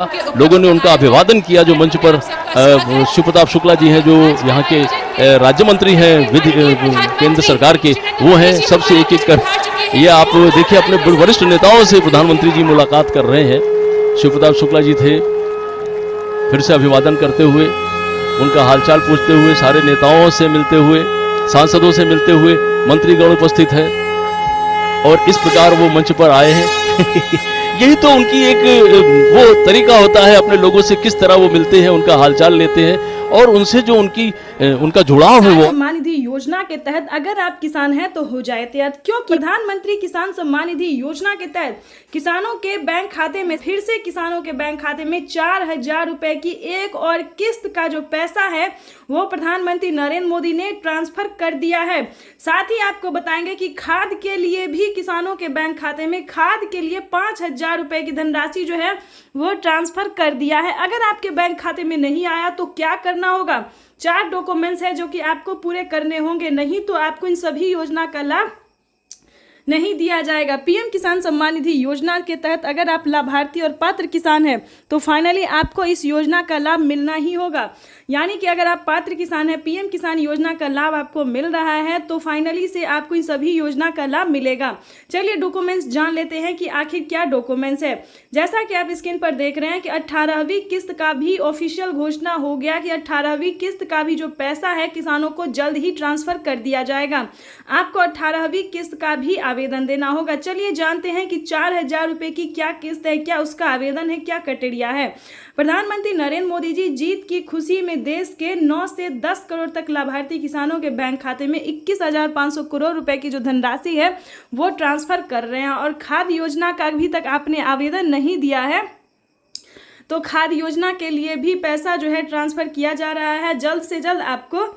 लोगों ने उनका अभिवादन किया। जो मंच पर शिव प्रताप शुक्ला जी हैं, जो यहाँ के राज्य मंत्री हैं केंद्र सरकार के, वो हैं। सबसे एक एक कर ये आप देखिए, अपने वरिष्ठ नेताओं से प्रधानमंत्री जी मुलाकात कर रहे हैं। शिव प्रताप शुक्ला जी थे, फिर से अभिवादन करते हुए, उनका हालचाल पूछते हुए, सारे नेताओं से मिलते हुए, सांसदों से मिलते हुए, मंत्रीगण उपस्थित है और इस प्रकार वो मंच पर आए हैं। यही तो उनकी एक वो तरीका होता है, अपने लोगों से किस तरह वो मिलते हैं, उनका हालचाल लेते हैं और उनसे जो उनका जुड़ाव है वो। सम्मान निधि योजना के तहत अगर आप किसान हैं तो हो जाए तैयार, क्योंकि प्रधानमंत्री किसान सम्मान निधि योजना के तहत किसानों के बैंक खाते में फिर से किसानों के बैंक खाते में 4,000 रुपए की एक और किस्त का जो पैसा है वो प्रधानमंत्री नरेंद्र मोदी ने ट्रांसफर कर दिया है। साथ ही आपको बताएंगे कि खाद के लिए भी किसानों के बैंक खाते में खाद के लिए 5,000 रुपए की धनराशि जो है वो ट्रांसफर कर दिया है। अगर आपके बैंक खाते में नहीं आया तो क्या करना होगा? 4 डॉक्यूमेंट्स है जो कि आपको पूरे करने होंगे, नहीं तो आपको इन सभी योजना का लाभ नहीं दिया जाएगा। पीएम किसान सम्मान निधि योजना के तहत अगर आप लाभार्थी और पात्र किसान हैं तो फाइनली आपको इस योजना का लाभ मिलना ही होगा। यानी कि अगर आप पात्र किसान हैं, पीएम किसान योजना का लाभ आपको मिल रहा है तो फाइनली से आपको इन सभी योजना का लाभ मिलेगा। चलिए डॉक्यूमेंट्स जान लेते हैं कि आखिर क्या डॉक्यूमेंट्स है। जैसा कि आप स्क्रीन पर देख रहे हैं कि 18वीं किस्त का भी ऑफिशियल घोषणा हो गया कि 18वीं किस्त का भी जो पैसा है किसानों को जल्द ही ट्रांसफर कर दिया जाएगा। आपको 18वीं किस्त का भी आवेदन देना होगा। चलिए जानते हैं कि 4,000 रुपए की क्या किस्त है, क्या उसका आवेदन है, क्या क्राइटेरिया है। प्रधानमंत्री नरेंद्र मोदी जी जीत की खुशी में देश के 9 से 10 करोड़ तक लाभार्थी किसानों के बैंक खाते में 21,500 करोड़ रुपए की जो धनराशि है वो ट्रांसफर कर रहे हैं। और खाद योजना का अभी तक आपने आवेदन नहीं दिया है तो खाद योजना के लिए भी पैसा जो है ट्रांसफर किया जा रहा है। जल्द से जल्द आपको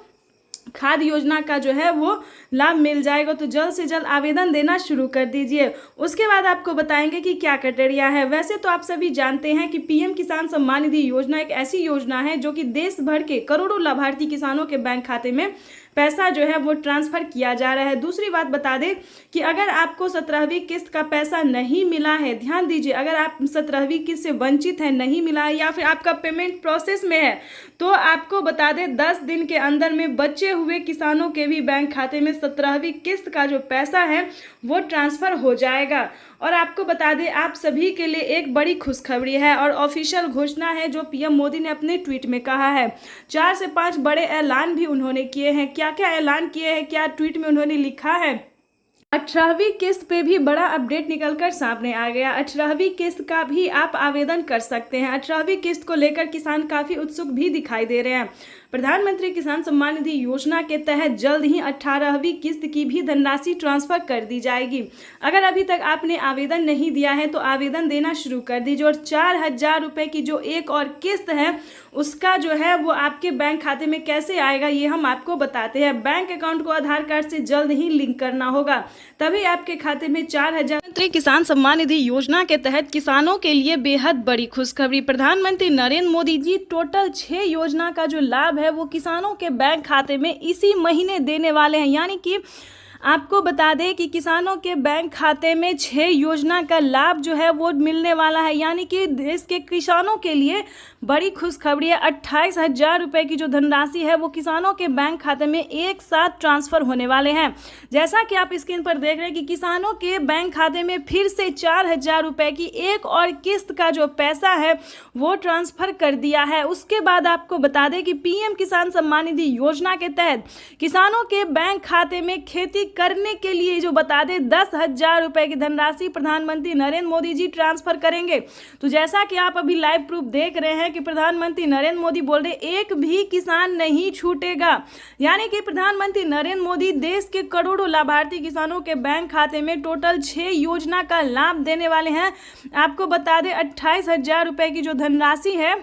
खाद योजना का जो है वो लाभ मिल जाएगा, तो जल्द से जल्द आवेदन देना शुरू कर दीजिए। उसके बाद आपको बताएंगे कि क्या क्राइटेरिया है। वैसे तो आप सभी जानते हैं कि पीएम किसान सम्मान निधि योजना एक ऐसी योजना है जो कि देश भर के करोड़ों लाभार्थी किसानों के बैंक खाते में पैसा जो है वो ट्रांसफर किया जा रहा है। दूसरी बात बता दें कि अगर आपको 17वीं किस्त का पैसा नहीं मिला है, ध्यान दीजिए, अगर आप 17वीं किस्त से वंचित है, नहीं मिला है या फिर आपका पेमेंट प्रोसेस में है तो आपको बता दें 10 दिन के अंदर में बचे हुए किसानों के भी बैंक खाते में 17वीं किस्त का जो पैसा है वो ट्रांसफर हो जाएगा। और आपको बता दें आप सभी के लिए एक बड़ी खुशखबरी है और ऑफिशियल घोषणा है जो पीएम मोदी ने अपने ट्वीट में कहा है। 4 से 5 बड़े ऐलान भी उन्होंने किए हैं। क्या क्या ऐलान किए हैं, क्या ट्वीट में उन्होंने लिखा है? 18वीं किस्त पे भी बड़ा अपडेट निकलकर सामने आ गया। 18वीं किस्त का भी आप आवेदन कर सकते हैं। 18वीं किस्त को लेकर किसान काफी उत्सुक भी दिखाई दे रहे हैं। प्रधानमंत्री किसान सम्मान निधि योजना के तहत जल्द ही 18वीं किस्त की भी धनराशि ट्रांसफर कर दी जाएगी। अगर अभी तक आपने आवेदन नहीं दिया है तो आवेदन देना शुरू कर दीजिए। और 4,000 रुपए की जो एक और किस्त है उसका जो है वो आपके बैंक खाते में कैसे आएगा ये हम आपको बताते हैं। बैंक अकाउंट को आधार कार्ड से जल्द ही लिंक करना होगा, तभी आपके खाते में 4,000। प्रधानमंत्री किसान सम्मान निधि योजना के तहत किसानों के लिए बेहद बड़ी खुशखबरी। प्रधानमंत्री नरेंद्र मोदी जी टोटल 6 योजना का जो लाभ है वो किसानों के बैंक खाते में इसी महीने देने वाले हैं। यानी कि आपको बता दें कि किसानों के बैंक खाते में 6 योजना का लाभ जो है वो मिलने वाला है। यानी कि देश के किसानों के लिए बड़ी खुशखबरी है। 28,000 रुपए की जो धनराशि है वो किसानों के बैंक खाते में एक साथ ट्रांसफर होने वाले हैं। जैसा कि आप स्क्रीन पर देख रहे हैं कि किसानों के बैंक खाते में फिर से 4,000 रुपए की एक और किस्त का जो पैसा है वो ट्रांसफर कर दिया है। उसके बाद आपको बता दें कि पीएम किसान सम्मान निधि योजना के तहत किसानों के बैंक खाते में खेती करने के लिए जो बता दें 10,000 रुपए की धनराशि प्रधानमंत्री नरेंद्र मोदी जी ट्रांसफर करेंगे। तो जैसा कि आप अभी लाइव प्रूफ देख रहे हैं कि प्रधानमंत्री नरेंद्र मोदी बोल रहे एक भी किसान नहीं छूटेगा। यानी कि प्रधानमंत्री नरेंद्र मोदी देश के करोड़ों लाभार्थी किसानों के बैंक खाते में टोटल 6 योजना का लाभ देने वाले हैं। आपको बता दें 28,000 रुपए की जो धनराशि है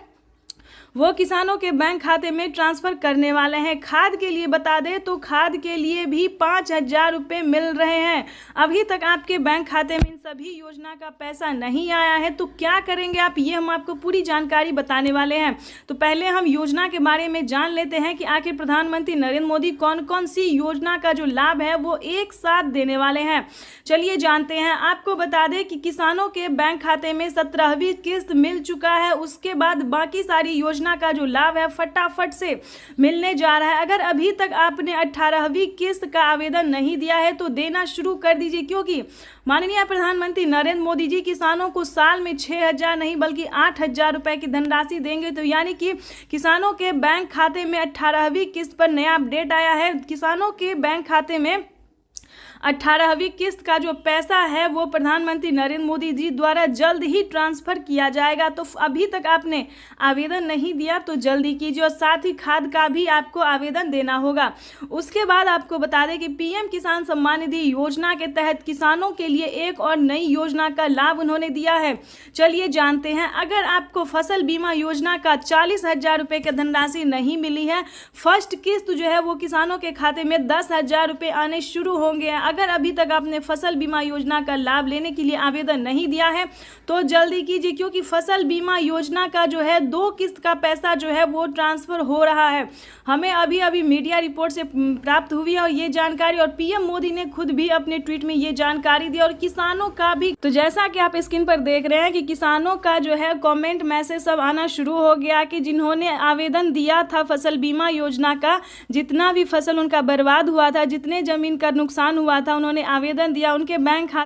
वो किसानों के बैंक खाते में ट्रांसफर करने वाले हैं। खाद के लिए बता दें तो खाद के लिए भी 5,000 रुपये मिल रहे हैं। अभी तक आपके बैंक खाते में इन सभी योजना का पैसा नहीं आया है, तो क्या करेंगे आप, ये हम आपको पूरी जानकारी बताने वाले हैं। तो पहले हम योजना के बारे में जान लेते हैं कि आखिर प्रधानमंत्री नरेंद्र मोदी कौन कौन सी योजना का जो लाभ है वो एक साथ देने वाले हैं। चलिए जानते हैं। आपको बता दें कि किसानों के बैंक खाते में 17वीं किस्त मिल चुका है। उसके बाद बाकी सारी योजना का जो लाभ है फटाफट से मिलने जा रहा है। अगर अभी तक आपने 18वीं किस्त का आवेदन नहीं दिया है तो देना शुरू कर दीजिए, क्योंकि माननीय प्रधानमंत्री नरेंद्र मोदी जी किसानों को साल में 6,000 नहीं बल्कि 8,000 रुपए की धनराशि देंगे। तो यानी कि किसानों के बैंक खाते में 18वीं किस्त पर नया अपडेट आया है। किसानों के बैंक खाते में 18वीं किस्त का जो पैसा है वो प्रधानमंत्री नरेंद्र मोदी जी द्वारा जल्द ही ट्रांसफर किया जाएगा। तो अभी तक आपने आवेदन नहीं दिया तो जल्दी कीजिए, और साथ ही खाद का भी आपको आवेदन देना होगा। उसके बाद आपको बता दें कि पीएम किसान सम्मान निधि योजना के तहत किसानों के लिए एक और नई योजना का लाभ उन्होंने दिया है। चलिए जानते हैं। अगर आपको फसल बीमा योजना का 40,000 रुपये की धनराशि नहीं मिली है, फर्स्ट किस्त जो है वो किसानों के खाते में 10,000 रुपये आने शुरू होंगे। अगर अभी तक आपने फसल बीमा योजना का लाभ लेने के लिए आवेदन नहीं दिया है तो जल्दी कीजिए, क्योंकि फसल बीमा योजना का जो है 2 किस्त का पैसा जो है वो ट्रांसफर हो रहा है। हमें अभी अभी मीडिया रिपोर्ट से प्राप्त हुई है और ये जानकारी, और पीएम मोदी ने खुद भी अपने ट्वीट में ये जानकारी दी, और किसानों का भी। तो जैसा कि आप स्क्रीन पर देख रहे हैं कि किसानों का जो है कमेंट मैसेज सब आना शुरू हो गया कि जिन्होंने आवेदन दिया था फसल बीमा योजना का, जितना भी फसल उनका बर्बाद हुआ था, जितने जमीन का नुकसान हुआ था, उन्होंने आवेदन दिया, उनके बैंक खाते